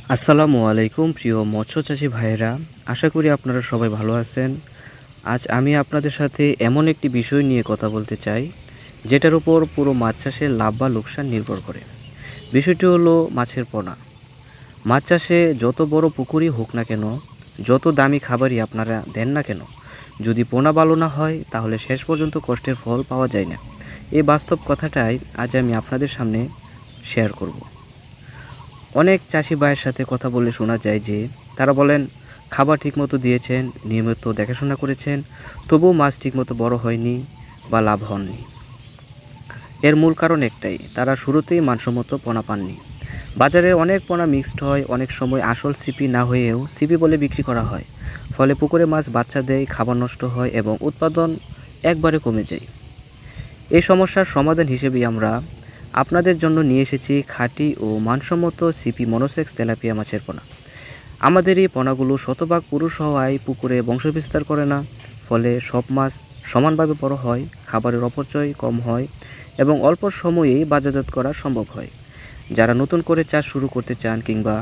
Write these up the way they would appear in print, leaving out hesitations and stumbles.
আসসালামু আলাইকুম প্রিয় মৎস্যচাষী ভাইয়েরা, আশা করি আপনারা সবাই ভালো আছেন। আজ আমি আপনাদের সাথে এমন একটি বিষয় নিয়ে কথা বলতে চাই, যেটার উপর পুরো মাছ চাষের লাভ বা লোকসান নির্ভর করে। বিষয়টি হলো মাছের পোনা। মাছ চাষে যত বড় পুকুরই হোক না কেন, যত দামি খাবারই আপনারা দেন না কেন, যদি পোনা ভালো না হয় তাহলে শেষ পর্যন্ত কষ্টের ফল পাওয়া যায় না। এই বাস্তব কথাটাই আজ আমি আপনাদের সামনে শেয়ার করব। অনেক চাষি ভাইয়ের সাথে কথা বলে শোনা যায় যে তারা বলেন খাবার ঠিকমতো দিয়েছেন, নিয়মিত দেখাশোনা করেছেন, তবুও মাছ ঠিকমতো বড় হয়নি বা লাভ হননি। এর মূল কারণ একটাই, তারা শুরুতেই মানসম্মত পোনা পাননি। বাজারে অনেক পোনা মিক্সড হয়, অনেক সময় আসল সিপি না হয়েও সিপি বলে বিক্রি করা হয়। ফলে পুকুরে মাছ বাচ্চা দেয়, খাবার নষ্ট হয় এবং উৎপাদন একবারে কমে যায়। এই সমস্যার সমাধান হিসেবেই আমরা আপনাদের জন্য নিয়ে এসেছি খাঁটি ও মানসম্মত সিপি মনোসেক্স তেলাপিয়া মাছের পোনা। আমাদের এই পোনাগুলো শতভাগ পুরুষ হওয়ায় পুকুরে বংশবিস্তার করে না, ফলে সব মাছ সমানভাবে বড় হয়, খাবারের অপচয় কম হয় এবং অল্প সময়েই বাজারজাত করা সম্ভব হয়। যারা নতুন করে চাষ শুরু করতে চান কিংবা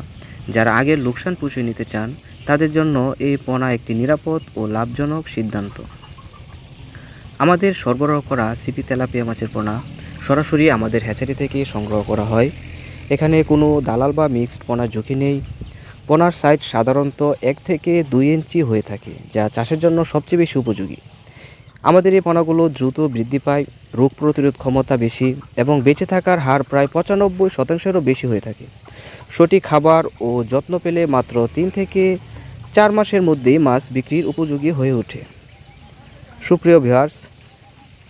যারা আগের লোকসান পুষিয়ে নিতে চান, তাদের জন্য এই পোনা একটি নিরাপদ ও লাভজনক সিদ্ধান্ত। আমাদের সরবরাহ করা সিপি তেলাপিয়া মাছের পোনা সরাসরি আমাদের হ্যাচারি থেকে সংগ্রহ করা হয়। এখানে কোনো দালাল বা মিক্সড পোনার ঝুঁকি নেই। পোনার সাইজ সাধারণত 1 থেকে 2 ইঞ্চি হয়ে থাকে, যা চাষের জন্য সবচেয়ে বেশি উপযোগী। আমাদের এই পোনাগুলো দ্রুত বৃদ্ধি পায়, রোগ প্রতিরোধ ক্ষমতা বেশি এবং বেঁচে থাকার হার প্রায় 95%-এরও বেশি হয়ে থাকে। সঠিক খাবার ও যত্ন পেলে মাত্র 3 থেকে 4 মাসের মধ্যেই মাছ বিক্রির উপযোগী হয়ে ওঠে। সুপ্রিয় ভিউয়ার্স,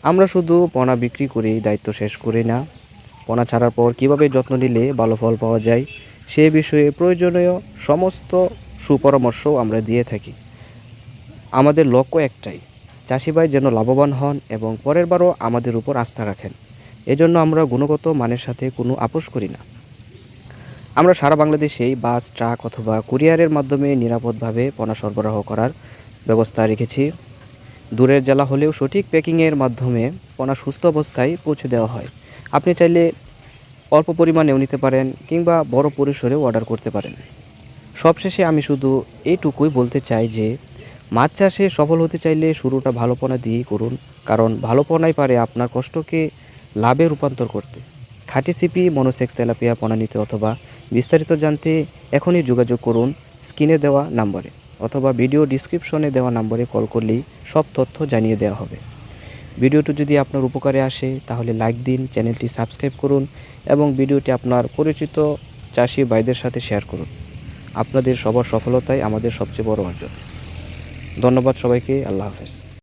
আমরা শুধু পোনা বিক্রি করেই দায়িত্ব শেষ করি না, পোনা ছাড়ার পর কীভাবে যত্ন নিলে ভালো ফল পাওয়া যায় সে বিষয়ে প্রয়োজনীয় সমস্ত সুপরামর্শও আমরা দিয়ে থাকি। আমাদের লক্ষ্য একটাই, চাষি ভাই যেন লাভবান হন এবং পরের বারও আমাদের উপর আস্থা রাখেন। এজন্য আমরা গুণগত মানের সাথে কোনো আপোষ করি না। আমরা সারা বাংলাদেশেই বাস, ট্রাক অথবা কুরিয়ারের মাধ্যমে নিরাপদভাবে পোনা সরবরাহ করার ব্যবস্থা রেখেছি। দূরের জেলা হলেও সঠিক প্যাকিংয়ের মাধ্যমে পোনা সুস্থ অবস্থায় পৌঁছে দেওয়া হয়। আপনি চাইলে অল্প পরিমাণেও নিতে পারেন কিংবা বড় পরিসরেও অর্ডার করতে পারেন। সবশেষে আমি শুধু এইটুকুই বলতে চাই যে মাছ চাষে সফল হতে চাইলে শুরুটা ভালো পোনা দিয়েই করুন, কারণ ভালো পোনাই পারে আপনার কষ্টকে লাভে রূপান্তর করতে। খাঁটি সিপি মনোসেক্স তেলাপিয়া পোনা নিতে অথবা বিস্তারিত জানতে এখনই যোগাযোগ করুন স্ক্রিনে দেওয়া নাম্বারে, অথবা ভিডিও ডিসক্রিপশনে দেওয়া নাম্বারে কল করলেই সব তথ্য জানিয়ে দেওয়া হবে। ভিডিওটি যদি আপনার উপকারে আসে তাহলে লাইক দিন, চ্যানেলটি সাবস্ক্রাইব করুন এবং ভিডিওটি আপনার পরিচিত চাষি ভাইদের সাথে শেয়ার করুন। আপনাদের সবার সফলতাই আমাদের সবচেয়ে বড় অর্জন। ধন্যবাদ সবাইকে। আল্লাহ হাফেজ।